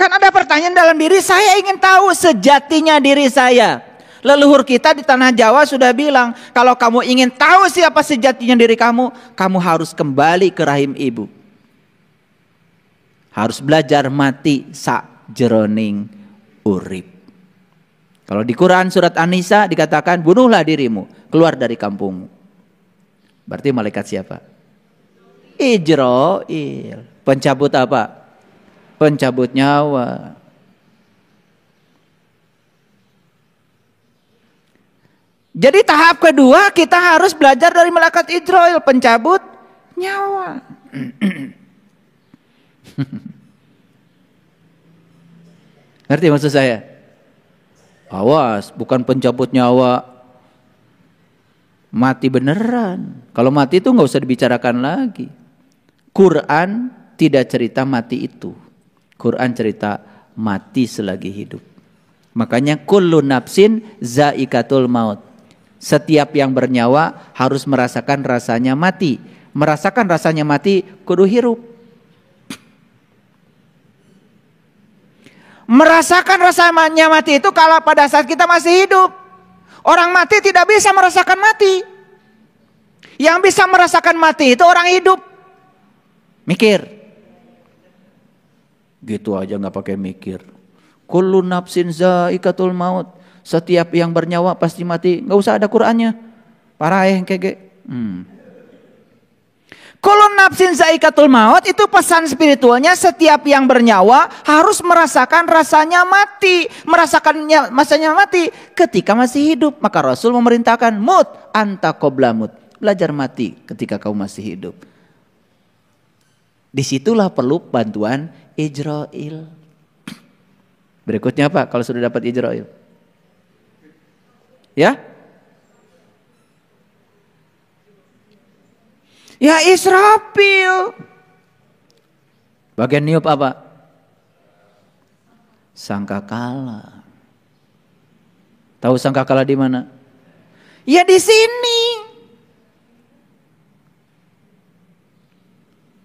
Kan ada pertanyaan dalam diri saya, ingin tahu sejatinya diri saya. Leluhur kita di tanah Jawa sudah bilang, kalau kamu ingin tahu siapa sejatinya diri kamu, kamu harus kembali ke rahim ibu. Harus belajar mati sakjeroning urip. Kalau di Quran surat An-Nisa dikatakan, bunuhlah dirimu, keluar dari kampungmu. Berarti malaikat siapa? Ijrail. Pencabut apa? Pencabut nyawa. Jadi tahap kedua kita harus belajar dari malaikat Ijrail, pencabut nyawa. Ngerti maksud saya? Awas, bukan pencabut nyawa mati beneran. Kalau mati itu nggak usah dibicarakan lagi. Quran tidak cerita mati itu. Quran cerita mati selagi hidup. Makanya kullu nafsin zaikatul maut. Setiap yang bernyawa harus merasakan rasanya mati. Merasakan rasanya mati kudu hirup. Merasakan rasanya mati itu kalau pada saat kita masih hidup. Orang mati tidak bisa merasakan mati. Yang bisa merasakan mati itu orang hidup. Mikir. Gitu aja nggak pakai mikir. Kullu nafsin zaikatul maut. Setiap yang bernyawa pasti mati. Nggak usah ada Qur'annya. Parah yang kege. Kullu nafsin zaikatul maut itu pesan spiritualnya, setiap yang bernyawa harus merasakan rasanya mati. Merasakannya masanya mati ketika masih hidup. Maka Rasul memerintahkan mut anta qabla mut. Belajar mati ketika kau masih hidup. Disitulah perlu bantuan Ijrail. Berikutnya apa kalau sudah dapat Ijrail? Ya? Ya Israfil. Bagian niup apa? Sangkakala. Tahu sangkakala di mana? Ya di sini.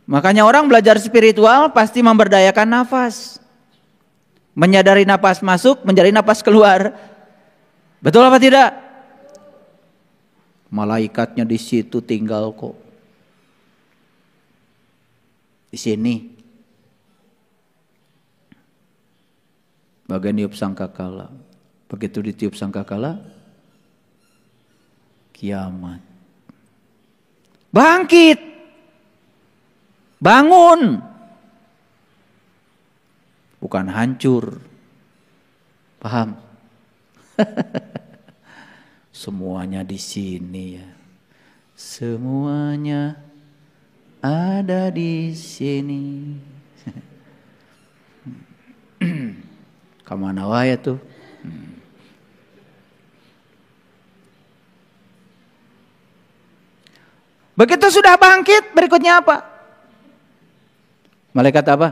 Makanya orang belajar spiritual pasti memberdayakan nafas. Menyadari nafas masuk, menyadari nafas keluar. Betul apa tidak? Malaikatnya di situ tinggal kok. Di sini. Bagian niup sangkakala. Begitu ditiup sangkakala, kiamat. Bangkit. Bangun. Bukan hancur. Paham? Semuanya di sini ya. Semuanya ada di sini. Kamana wae tuh? Begitu sudah bangkit, berikutnya apa? Malaikat apa?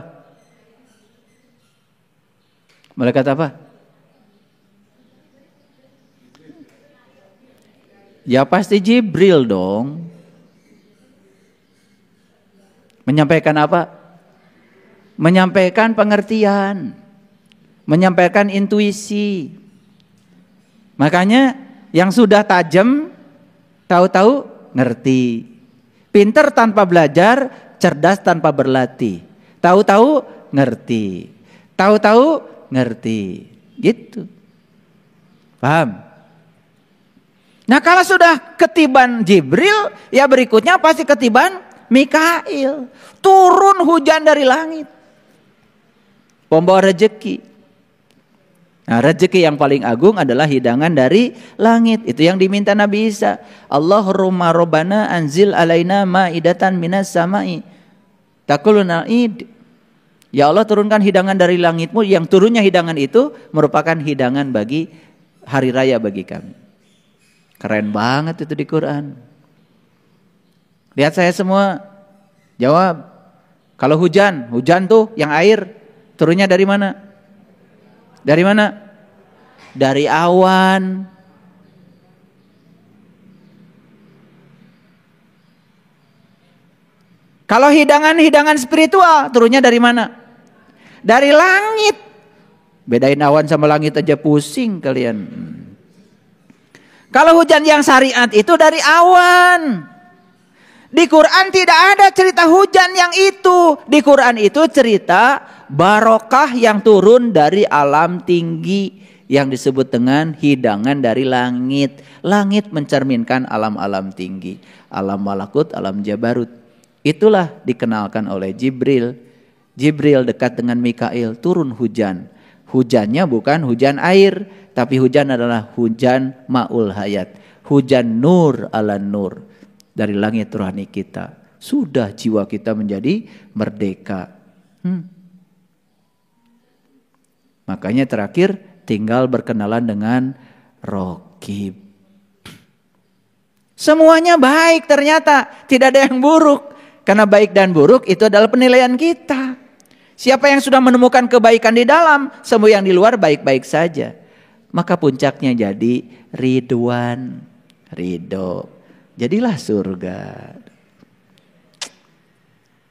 Malaikat apa? Ya pasti Jibril dong. Menyampaikan apa? Menyampaikan pengertian. Menyampaikan intuisi. Makanya yang sudah tajam, tahu-tahu ngerti. Pinter tanpa belajar, cerdas tanpa berlatih. Tahu-tahu ngerti. Tahu-tahu ngerti. Gitu. Paham? Nah kalau sudah ketiban Jibril, ya berikutnya pasti ketiban Mikail. Turun hujan dari langit. Pembawa rezeki. Nah rezeki yang paling agung adalah hidangan dari langit. Itu yang diminta Nabi Isa. Allahumma robbana anzil alaina ma'idatan minas sama'i. Takuluna id. Ya Allah turunkan hidangan dari langitmu. Yang turunnya hidangan itu merupakan hidangan bagi hari raya bagi kami. Keren banget itu di Quran. Lihat saya semua. Jawab. Kalau hujan, hujan tuh yang air turunnya dari mana? Dari mana? Dari awan. Kalau hidangan-hidangan spiritual turunnya dari mana? dari langit. Bedain awan sama langit aja pusing kalian. Kalau hujan yang syariat itu dari awan. Di Quran tidak ada cerita hujan yang itu. Di Quran itu cerita barokah yang turun dari alam tinggi yang disebut dengan hidangan dari langit. Langit mencerminkan alam-alam tinggi, alam malakut, alam jabarut. Itulah dikenalkan oleh Jibril. Jibril dekat dengan Mikail, turun hujan. Hujannya bukan hujan air, tapi hujan adalah hujan ma'ul hayat. Hujan nur ala nur. Dari langit rohani kita. Sudah jiwa kita menjadi merdeka. Makanya terakhir tinggal berkenalan dengan Raqib. Semuanya baik ternyata. Tidak ada yang buruk. Karena baik dan buruk itu adalah penilaian kita. Siapa yang sudah menemukan kebaikan di dalam, semua yang di luar baik-baik saja. Maka puncaknya jadi ridwan. Ridho. Jadilah surga.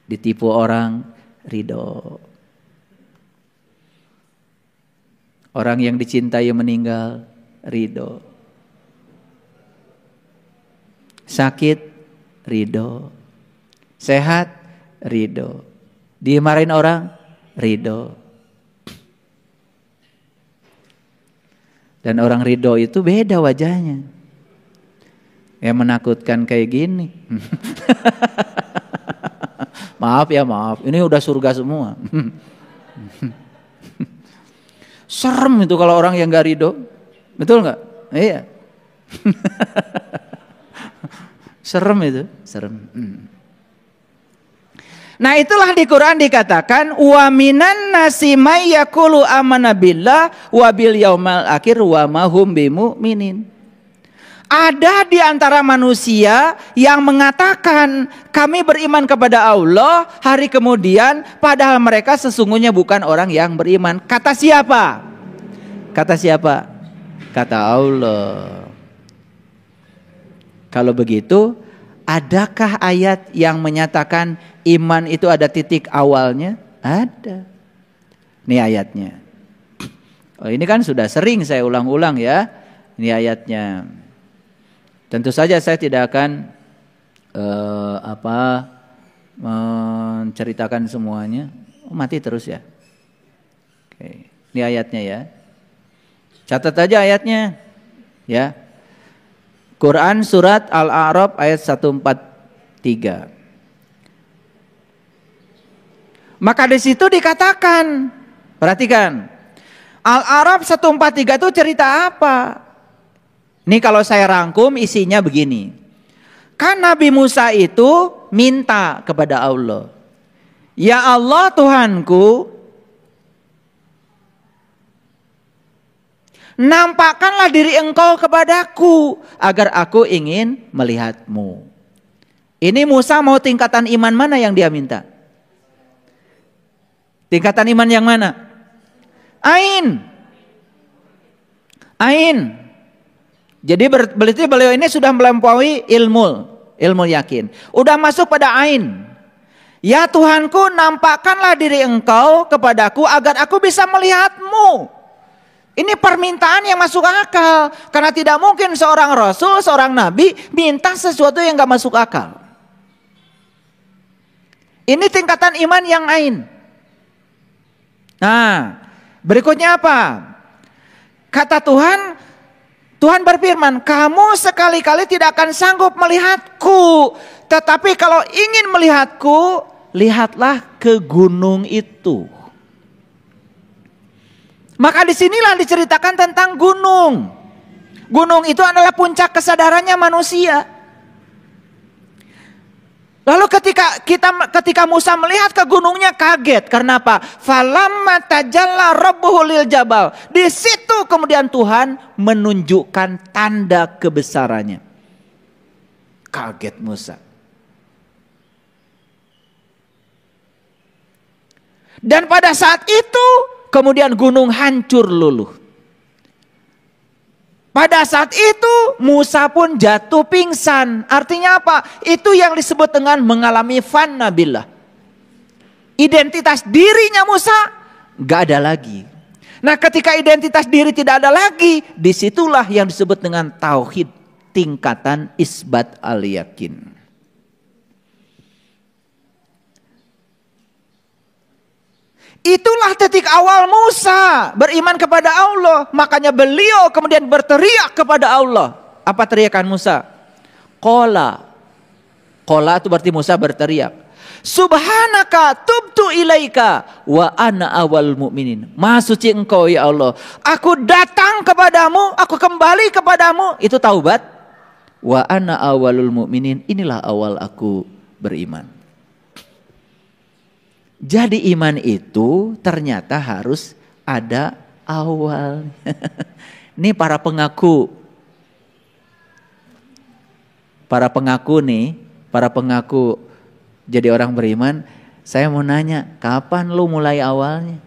Ditipu orang, ridho. Orang yang dicintai meninggal, ridho. Sakit, ridho. Sehat, ridho. Dimarahin orang, ridho. Dan orang ridho itu beda wajahnya. Yang menakutkan kayak gini. Maaf ya, maaf. Ini udah surga semua. Serem itu kalau orang yang gak ridho. Betul gak? Iya. Serem itu. Serem. Nah itulah di Quran dikatakan wa minan nasi may yaqulu amanna billah wa bil yaumal akhir wa ma hum bimumin. Ada di antara manusia yang mengatakan kami beriman kepada Allah, hari kemudian padahal mereka sesungguhnya bukan orang yang beriman. Kata siapa? Kata siapa? Kata Allah. Kalau begitu, adakah ayat yang menyatakan iman itu ada titik awalnya? Ada. Ini ayatnya. Oh, ini kan sudah sering saya ulang-ulang ya. Ini ayatnya. Tentu saja saya tidak akan menceritakan semuanya. Mati terus ya. Oke. Ini ayatnya ya. Catat aja ayatnya. Ya. Quran surat Al-A'raf ayat 143. Maka di situ dikatakan, perhatikan. Al-A'raf 143 itu cerita apa? Ini kalau saya rangkum isinya begini. Kan Nabi Musa itu minta kepada Allah. Ya Allah Tuhanku, nampakkanlah diri Engkau kepadaku agar aku ingin melihatmu. Ini Musa mau tingkatan iman mana yang dia minta? Tingkatan iman yang mana? Ain. Ain. Jadi berarti beliau ini sudah melampaui ilmu yakin. Udah masuk pada ain. Ya Tuhanku, nampakkanlah diri Engkau kepadaku agar aku bisa melihatmu. Ini permintaan yang masuk akal. Karena tidak mungkin seorang rasul, seorang nabi minta sesuatu yang gak masuk akal. Ini tingkatan iman yang ain. Nah, berikutnya apa? Kata Tuhan berfirman, kamu sekali-kali tidak akan sanggup melihatku. Tetapi kalau ingin melihatku, lihatlah ke gunung itu. Maka disinilah diceritakan tentang gunung. Gunung itu adalah puncak kesadarannya manusia. Lalu ketika Musa melihat ke gunungnya kaget. Karena apa? Falamma tajalla rabbuhu lil jabal. Di situ kemudian Tuhan menunjukkan tanda kebesarannya. Kaget Musa. Dan pada saat itu kemudian gunung hancur luluh. Pada saat itu Musa pun jatuh pingsan. Artinya apa? Itu yang disebut dengan mengalami fanna billah. Identitas dirinya Musa Nggak ada lagi. Nah, ketika identitas diri tidak ada lagi, disitulah yang disebut dengan tauhid, tingkatan isbat al-yakin. Itulah titik awal Musa beriman kepada Allah. Makanya beliau kemudian berteriak kepada Allah. Apa teriakan Musa? Qala. Qala itu berarti Musa berteriak. Subhanaka tubtu ilaika wa ana awal mu'minin. Maha suci engkau ya Allah. Aku datang kepadamu, aku kembali kepadamu. Itu taubat. Wa ana awalul mu'minin. Inilah awal aku beriman. Jadi iman itu ternyata harus ada awal. Ini para pengaku jadi orang beriman, saya mau nanya, kapan lu mulai awalnya?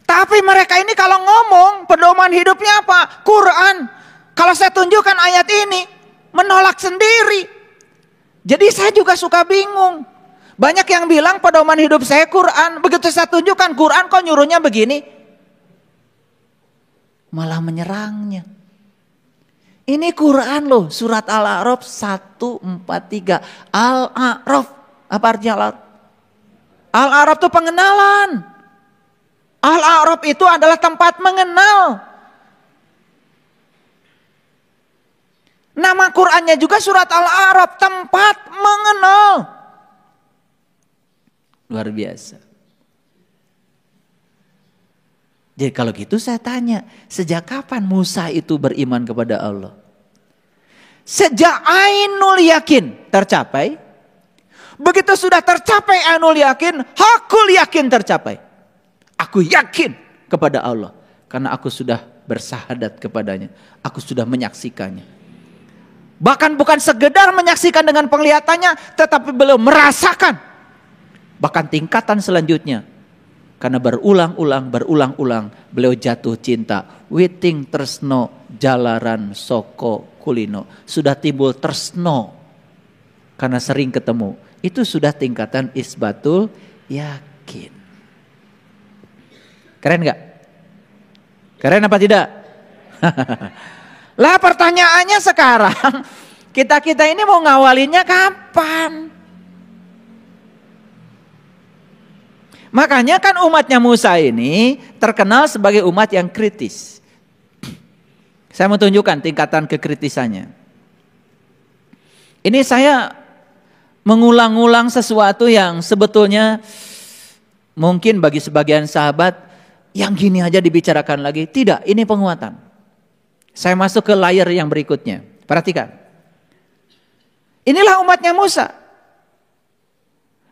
Tapi mereka ini kalau ngomong, pedoman hidupnya apa? Quran. Kalau saya tunjukkan ayat ini, menolak sendiri. Jadi saya juga suka bingung. Banyak yang bilang pedoman hidup saya Quran. Begitu saya tunjukkan Quran, kok nyuruhnya begini? Malah menyerangnya. Ini Quran loh, surat Al-A'raf 143. Al-A'raf, apa artinya Al-A'raf? Al-A'raf itu pengenalan. Al-A'raf itu adalah tempat mengenal. Nama Qurannya juga surat Al-A'raf, tempat mengenal. Luar biasa. Jadi kalau gitu saya tanya, sejak kapan Musa itu beriman kepada Allah? Sejak ainul yakin tercapai. Begitu sudah tercapai ainul yakin, hakul yakin tercapai. Aku yakin kepada Allah. Karena aku sudah bersahadat kepadanya. Aku sudah menyaksikannya. Bahkan bukan sekedar menyaksikan dengan penglihatannya, tetapi beliau merasakan. Bahkan tingkatan selanjutnya. Karena berulang-ulang beliau jatuh cinta. Witing tresno jalaran soko kulino. Sudah timbul tresno. Karena sering ketemu. Itu sudah tingkatan isbatul yakin. Keren gak? Keren apa tidak? Lah pertanyaannya sekarang. Kita ini mau ngawalinnya kapan? Makanya kan umatnya Musa ini terkenal sebagai umat yang kritis. Saya mau tunjukkan tingkatan kekritisannya. Ini saya mengulang-ulang sesuatu yang sebetulnya mungkin bagi sebagian sahabat yang gini aja dibicarakan lagi. Tidak, ini penguatan. Saya masuk ke layar yang berikutnya. Perhatikan. Inilah umatnya Musa.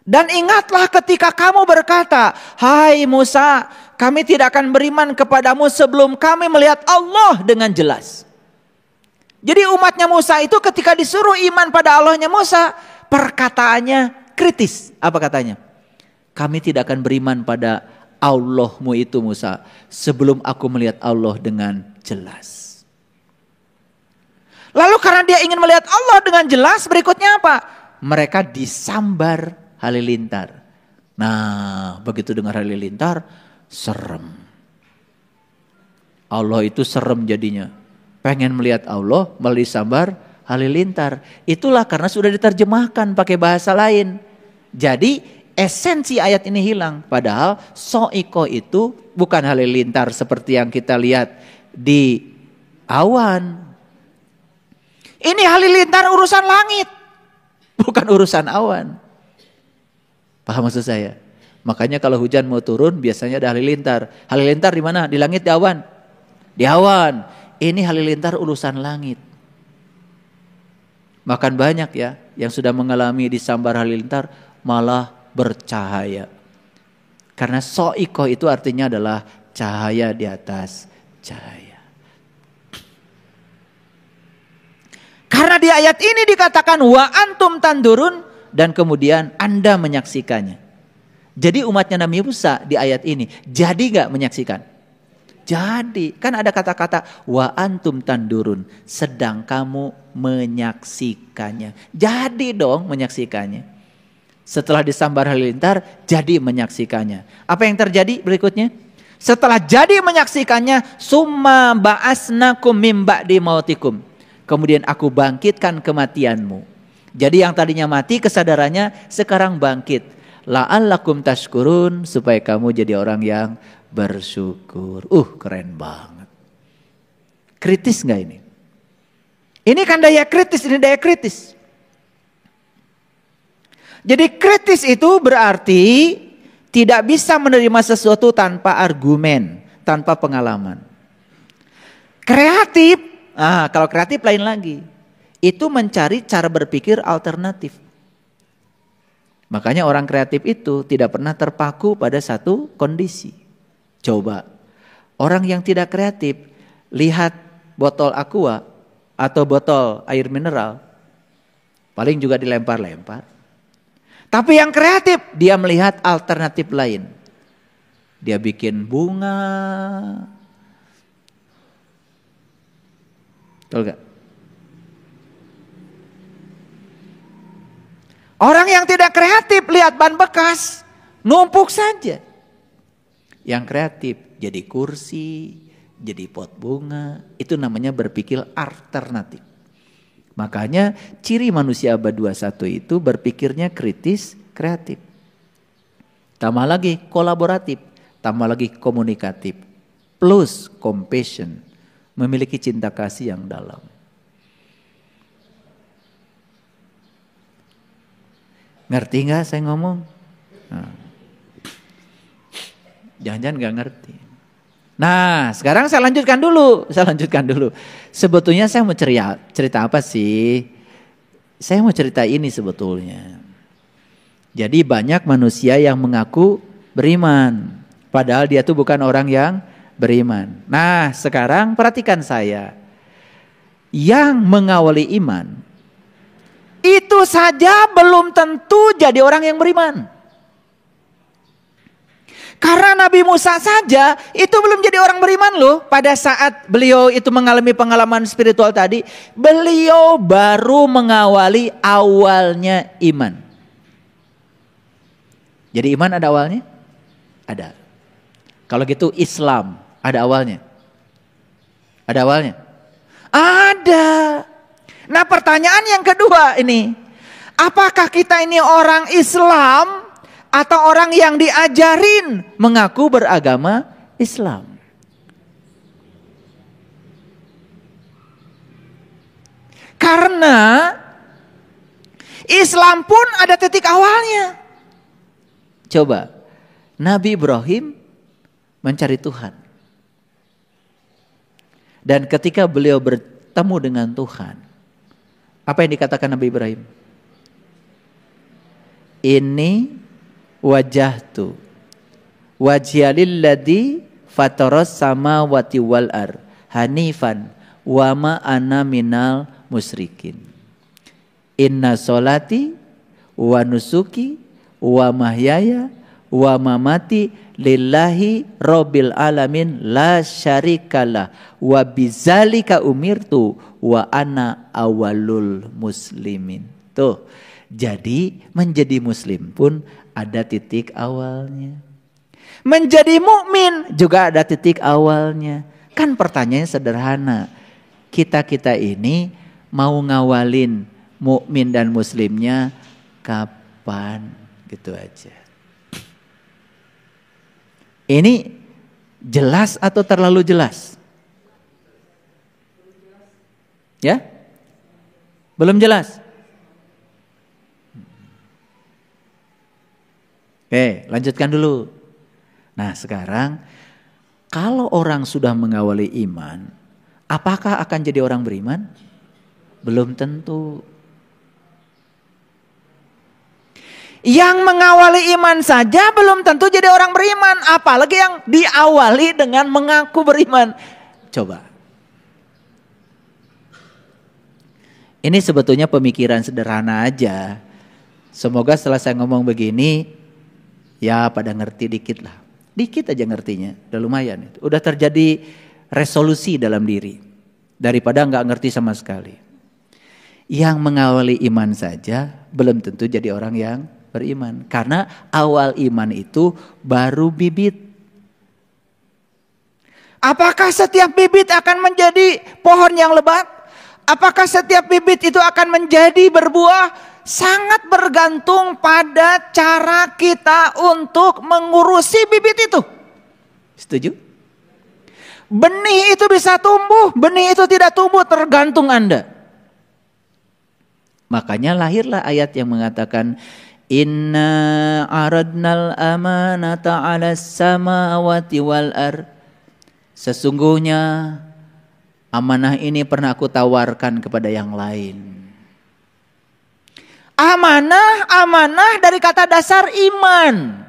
Dan ingatlah ketika kamu berkata, hai Musa, kami tidak akan beriman kepadamu sebelum kami melihat Allah dengan jelas. Jadi umatnya Musa itu ketika disuruh iman pada Allahnya Musa, perkataannya kritis. Apa katanya? Kami tidak akan beriman pada Allahmu itu Musa sebelum aku melihat Allah dengan jelas. Lalu karena dia ingin melihat Allah dengan jelas, berikutnya apa? Mereka disambar halilintar. Nah, begitu dengar halilintar, serem. Allah itu serem jadinya. Pengen melihat Allah melalui sambar halilintar. Itulah karena sudah diterjemahkan pakai bahasa lain. Jadi esensi ayat ini hilang. Padahal so'iko itu bukan halilintar seperti yang kita lihat di awan. Ini halilintar urusan langit, bukan urusan awan. Paham maksud saya? Makanya kalau hujan mau turun biasanya ada halilintar. Halilintar di mana? Di langit, di awan? Di awan. Ini halilintar urusan langit. Bahkan banyak ya yang sudah mengalami disambar halilintar malah bercahaya. Karena so'iko itu artinya adalah cahaya di atas cahaya. Karena di ayat ini dikatakan wa antum tandurun. Dan kemudian Anda menyaksikannya. Jadi umatnya Nabi Musa di ayat ini jadi gak menyaksikan? Jadi, kan ada kata-kata wa antum tandurun, sedang kamu menyaksikannya. Jadi dong menyaksikannya. Setelah disambar halilintar, jadi menyaksikannya. Apa yang terjadi berikutnya? Setelah jadi menyaksikannya, summa ba'asnakum mim ba'di mautikum. Kemudian aku bangkitkan kematianmu. Jadi yang tadinya mati kesadarannya sekarang bangkit. La'allakum tashkurun, supaya kamu jadi orang yang bersyukur. Keren banget. Kritis gak ini? Ini kan daya kritis, ini daya kritis. Jadi kritis itu berarti tidak bisa menerima sesuatu tanpa argumen, tanpa pengalaman. Kreatif, kalau kreatif lain lagi. Itu mencari cara berpikir alternatif. Makanya orang kreatif itu tidak pernah terpaku pada satu kondisi. Coba, orang yang tidak kreatif, lihat botol aqua atau botol air mineral, paling juga dilempar-lempar. Tapi yang kreatif, dia melihat alternatif lain. Dia bikin bunga. Betul gak? Orang yang tidak kreatif lihat ban bekas, numpuk saja. Yang kreatif jadi kursi, jadi pot bunga. Itu namanya berpikir alternatif. Makanya ciri manusia abad 21 itu berpikirnya kritis, kreatif. Tambah lagi kolaboratif, tambah lagi komunikatif. Plus compassion, memiliki cinta kasih yang dalam. Ngerti gak saya ngomong? Jangan-jangan gak ngerti. Nah, sekarang saya lanjutkan dulu. Sebetulnya saya mau cerita apa sih? Saya mau cerita ini sebetulnya. Jadi banyak manusia yang mengaku beriman, padahal dia tuh bukan orang yang beriman. Nah, sekarang perhatikan saya. Yang mengawali iman, itu saja belum tentu jadi orang yang beriman. Karena Nabi Musa saja itu belum jadi orang beriman loh. Pada saat beliau itu mengalami pengalaman spiritual tadi, beliau baru mengawali awalnya iman. Jadi iman ada awalnya? Ada. Kalau gitu Islam ada awalnya? Ada awalnya? Ada. Nah, pertanyaan yang kedua ini, apakah kita ini orang Islam atau orang yang diajarin mengaku beragama Islam? Karena Islam pun ada titik awalnya. Coba, Nabi Ibrahim mencari Tuhan. Dan ketika beliau bertemu dengan Tuhan, apa yang dikatakan Nabi Ibrahim? Ini wajahtu wajhialilladzi fataras samawati wal ar hanifan wa ma ana minal musyrikin. Inna sholati wa nusuki wa mahyaya wa mamati lillahi rabbil alamin la syarikalah wa bizalika umirtu wa ana awalul muslimin. Tuh, jadi menjadi muslim pun ada titik awalnya. Menjadi mukmin juga ada titik awalnya. Kan pertanyaannya sederhana. Kita ini mau ngawalin mukmin dan muslimnya kapan? Gitu aja. Ini jelas atau terlalu jelas? Ya? Belum jelas? Oke, lanjutkan dulu. Nah, sekarang kalau orang sudah mengawali iman, apakah akan jadi orang beriman? Belum tentu. Yang mengawali iman saja belum tentu jadi orang beriman, apalagi yang diawali dengan mengaku beriman. Coba. Ini sebetulnya pemikiran sederhana aja. Semoga setelah saya ngomong begini, ya pada ngerti dikit lah. Dikit aja ngertinya, udah lumayan. Udah terjadi resolusi dalam diri. Daripada nggak ngerti sama sekali. Yang mengawali iman saja belum tentu jadi orang yang beriman. Karena awal iman itu baru bibit. Apakah setiap bibit akan menjadi pohon yang lebat? Apakah setiap bibit itu akan menjadi berbuah? Sangat bergantung pada cara kita untuk mengurusi bibit itu. Setuju? Benih itu bisa tumbuh, benih itu tidak tumbuh, tergantung Anda. Makanya lahirlah ayat yang mengatakan inna aradnal amanata 'alas samawati wal ard. Sesungguhnya amanah ini pernah aku tawarkan kepada yang lain. Amanah dari kata dasar iman.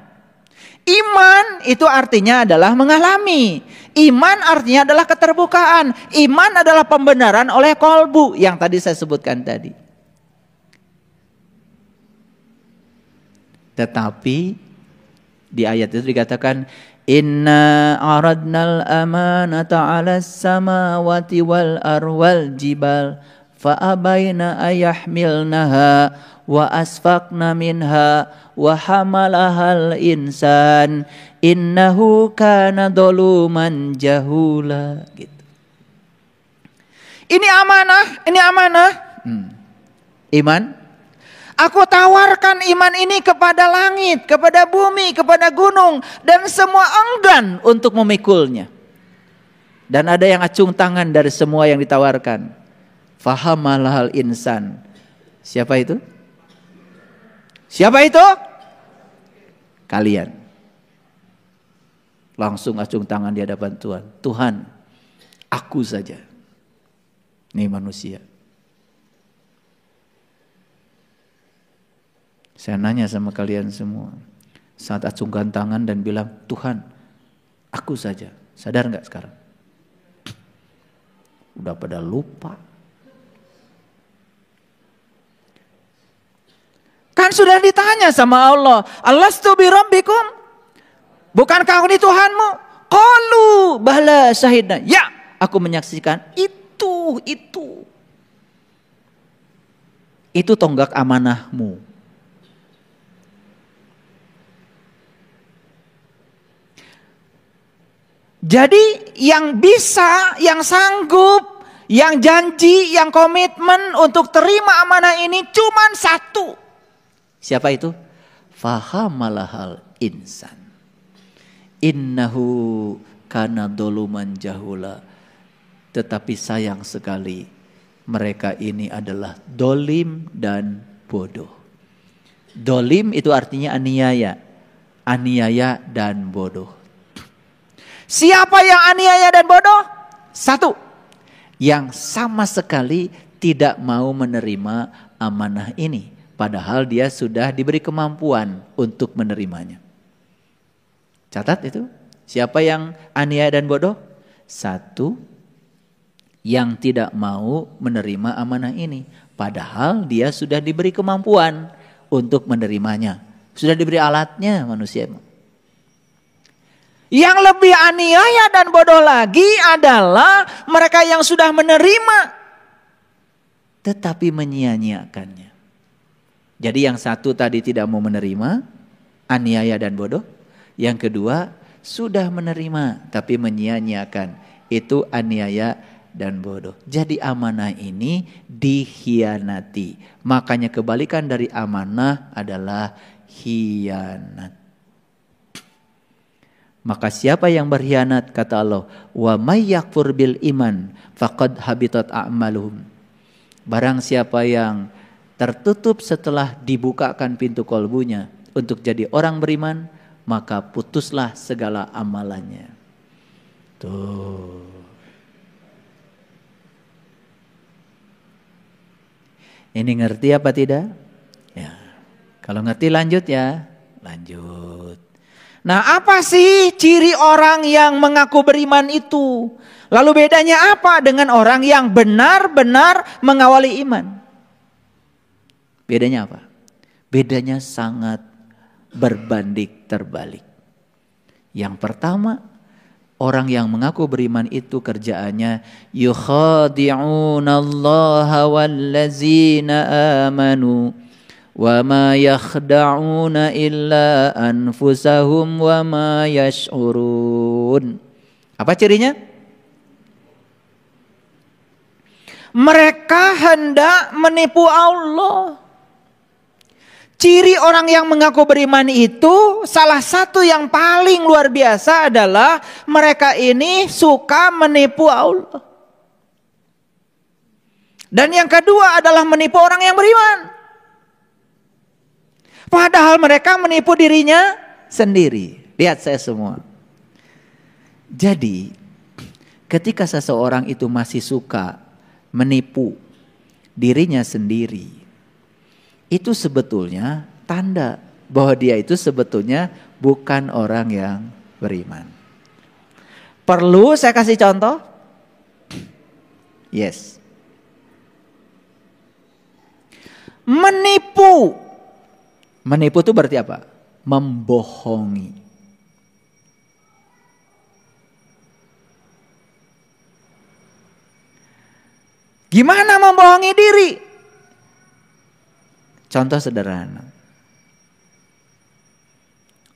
Iman itu artinya adalah mengalami. Iman artinya adalah keterbukaan. Iman adalah pembenaran oleh kolbu yang tadi saya sebutkan tadi. Tetapi di ayat itu dikatakan inna aradnal amanata 'alas samawati wal arwal jibal fa abaina ayahmilnaha wa asfaqna minha wa hamalahal insan innahu kana dzaluman jahula gitu. Ini amanah. Iman. Aku tawarkan iman ini kepada langit, kepada bumi, kepada gunung dan semua enggan untuk memikulnya. Dan ada yang acung tangan dari semua yang ditawarkan. Fahamalahal insan. Siapa itu? Siapa itu? Kalian. Langsung acung tangan di hadapan Tuhan. Tuhan, aku saja. Ini manusia. Saya nanya sama kalian semua. Saat acungkan tangan dan bilang, Tuhan, aku saja. Sadar nggak sekarang? Udah pada lupa. Kan sudah ditanya sama Allah, Alastu bi rabbikum? Bukankah ini Tuhanmu? Qalu bala syahidna. Ya, aku menyaksikan itu. Itu tonggak amanahmu. Jadi yang bisa, yang sanggup, yang janji, yang komitmen untuk terima amanah ini cuman satu. Siapa itu? Fahamalahal insan. Innahu kana dzaluman jahula. Tetapi sayang sekali mereka ini adalah dolim dan bodoh. Dolim itu artinya aniaya. Aniaya dan bodoh. Siapa yang aniaya dan bodoh? Satu. Yang sama sekali tidak mau menerima amanah ini. Padahal dia sudah diberi kemampuan untuk menerimanya. Catat itu. Siapa yang aniaya dan bodoh? Satu. Yang tidak mau menerima amanah ini. Padahal dia sudah diberi kemampuan untuk menerimanya. Sudah diberi alatnya manusia. Yang lebih aniaya dan bodoh lagi adalah mereka yang sudah menerima tetapi menyia-nyiakannya. Jadi yang satu tadi tidak mau menerima, aniaya dan bodoh. Yang kedua sudah menerima tapi menyia-nyiakan, itu aniaya dan bodoh. Jadi amanah ini dikhianati. Makanya kebalikan dari amanah adalah khianat. Maka siapa yang berkhianat, kata Allah, wa may yakfur bil iman faqad habitat a'maluhum. Barang siapa yang tertutup setelah dibukakan pintu kolbunya untuk jadi orang beriman, maka putuslah segala amalannya. Tuh. Ini ngerti apa tidak? Ya. Kalau ngerti lanjut ya, lanjut. Nah, apa sih ciri orang yang mengaku beriman itu? Lalu bedanya apa dengan orang yang benar-benar mengawali iman? Bedanya apa? Bedanya sangat berbanding terbalik. Yang pertama, orang yang mengaku beriman itu kerjaannya yukhadi'unallaha wallazina amanu Wa ma yakhda'una illa anfusahum wa ma yash'urun. Apa cirinya? Mereka hendak menipu Allah. Ciri orang yang mengaku beriman itu salah satu yang paling luar biasa adalah mereka ini suka menipu Allah. Dan yang kedua adalah menipu orang yang beriman. Padahal mereka menipu dirinya sendiri. Lihat saya semua. Jadi ketika seseorang itu masih suka menipu dirinya sendiri, itu sebetulnya tanda bahwa dia itu sebetulnya bukan orang yang beriman. Perlu saya kasih contoh? Yes. Menipu. Menipu itu berarti apa? Membohongi. Gimana membohongi diri? Contoh sederhana.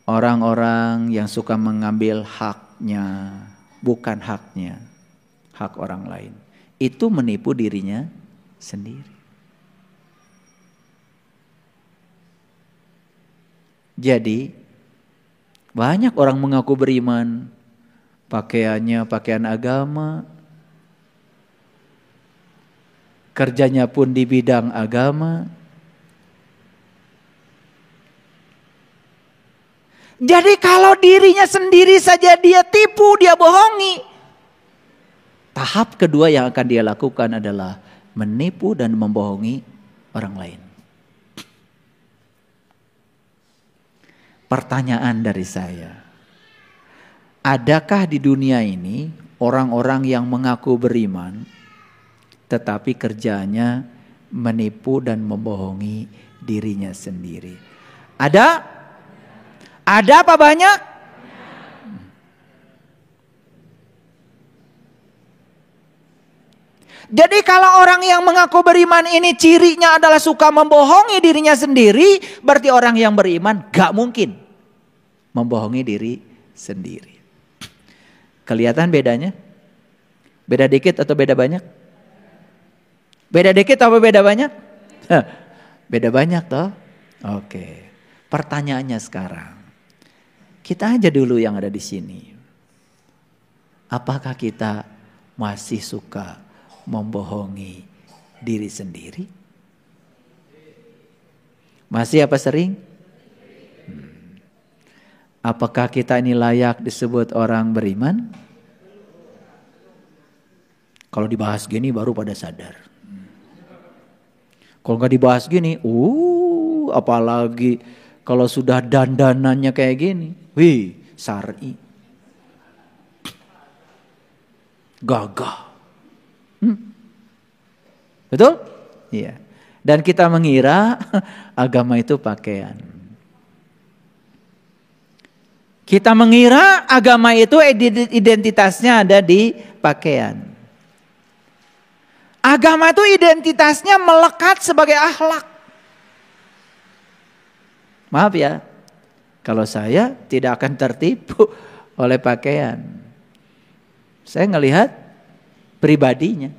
Orang-orang yang suka mengambil haknya, bukan haknya, hak orang lain. Itu menipu dirinya sendiri. Jadi banyak orang mengaku beriman, pakaiannya pakaian agama, kerjanya pun di bidang agama. Jadi kalau dirinya sendiri saja dia tipu, dia bohongi. Tahap kedua yang akan dia lakukan adalah menipu dan membohongi orang lain. Pertanyaan dari saya, adakah di dunia ini orang-orang yang mengaku beriman tetapi kerjanya menipu dan membohongi dirinya sendiri? Ada? Ada apa banyak? Jadi kalau orang yang mengaku beriman ini cirinya adalah suka membohongi dirinya sendiri, berarti orang yang beriman gak mungkin membohongi diri sendiri. Kelihatan bedanya? Beda dikit atau beda banyak? Beda dikit atau beda banyak? Beda banyak toh? Oke. Pertanyaannya sekarang, kita aja dulu yang ada di sini. Apakah kita masih suka membohongi diri sendiri? Masih apa sering? Apakah kita ini layak disebut orang beriman? Kalau dibahas gini baru pada sadar. Kalau nggak dibahas gini, apalagi kalau sudah dandanannya kayak gini, wih, syar'i, gagah. Betul? Iya. Dan kita mengira agama itu pakaian. Kita mengira agama itu identitasnya ada di pakaian. Agama itu identitasnya melekat sebagai akhlak. Maaf ya, kalau saya tidak akan tertipu oleh pakaian. Saya ngelihat pribadinya.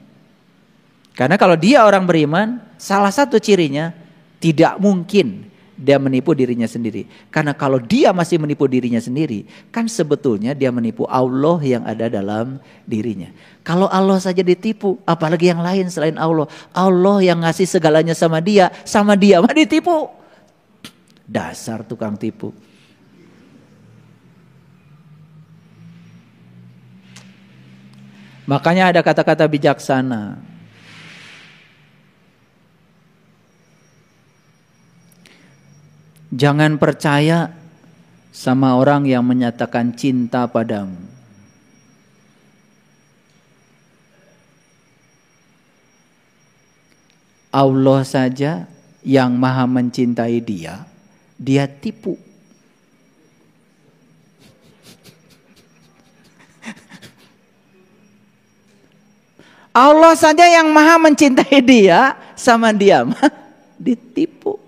Karena kalau dia orang beriman, salah satu cirinya tidak mungkin dia menipu dirinya sendiri. Karena kalau dia masih menipu dirinya sendiri, kan sebetulnya dia menipu Allah yang ada dalam dirinya. Kalau Allah saja ditipu, apalagi yang lain selain Allah. Allah yang ngasih segalanya sama dia mah ditipu. Dasar tukang tipu. Makanya ada kata-kata bijaksana. Jangan percaya sama orang yang menyatakan cinta padamu. Allah saja yang maha mencintai dia, dia tipu. Allah saja yang maha mencintai dia, sama dia mah ditipu.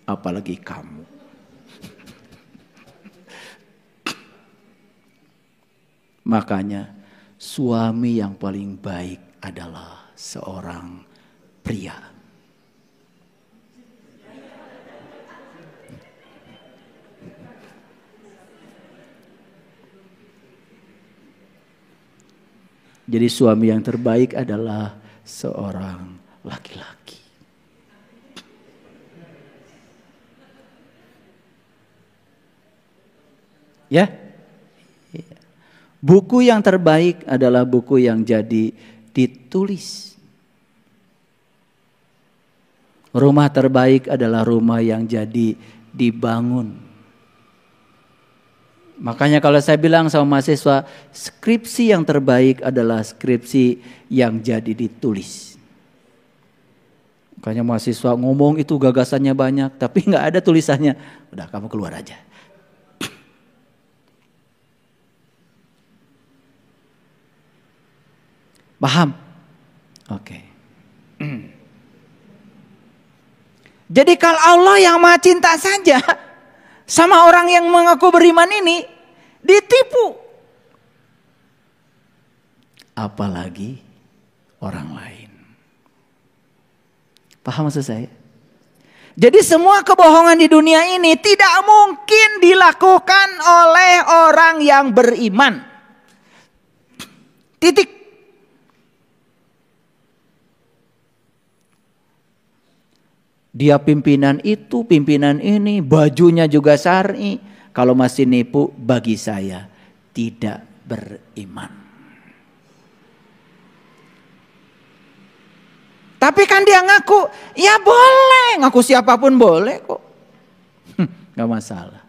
apalagi kamu. Makanya suami yang paling baik adalah seorang pria. Jadi suami yang terbaik adalah seorang laki-laki. Ya? Buku yang terbaik adalah buku yang jadi ditulis. Rumah terbaik adalah rumah yang jadi dibangun. Makanya kalau saya bilang sama mahasiswa, skripsi yang terbaik adalah skripsi yang jadi ditulis. Makanya mahasiswa ngomong itu gagasannya banyak, tapi nggak ada tulisannya. Udah kamu keluar aja. Paham? Oke. Jadi kalau Allah yang maha cinta saja sama orang yang mengaku beriman ini ditipu. Apalagi orang lain. Paham maksud saya? Jadi semua kebohongan di dunia ini tidak mungkin dilakukan oleh orang yang beriman. Titik. Dia pimpinan itu, pimpinan ini, bajunya juga syar'i. Kalau masih nipu, bagi saya tidak beriman. Tapi kan dia ngaku, ya boleh, ngaku siapapun boleh kok. Gak masalah.